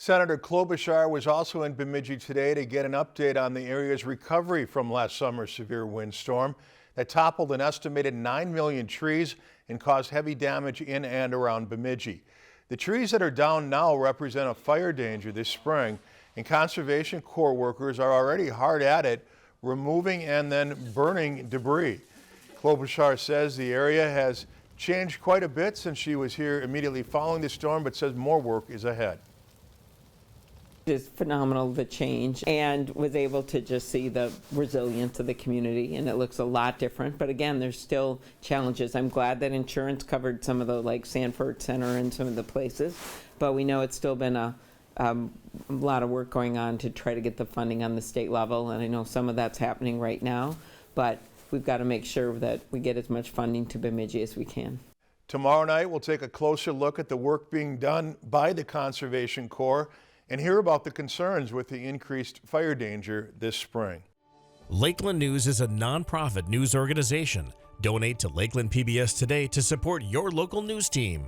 Senator Klobuchar was also in Bemidji today to get an update on the area's recovery from last summer's severe windstorm that toppled an estimated 9 million trees and caused heavy damage in and around Bemidji. The trees that are down now represent a fire danger this spring, and Conservation Corps workers are already hard at it, removing and then burning debris. Klobuchar says the area has changed quite a bit since she was here immediately following the storm, but says more work is ahead. It is phenomenal, the change, and was able to just see the resilience of the community, and it looks a lot different. But again, there's still challenges. I'm glad that insurance covered some of the, like Sanford Center and some of the places, but we know it's still been a lot of work going on to try to get the funding on the state level, and I know some of that's happening right now, but we've got to make sure that we get as much funding to Bemidji as we can. Tomorrow night, we'll take a closer look at the work being done by the Conservation Corps and hear about the concerns with the increased fire danger this spring. Lakeland News is a nonprofit news organization. Donate to Lakeland PBS today to support your local news team.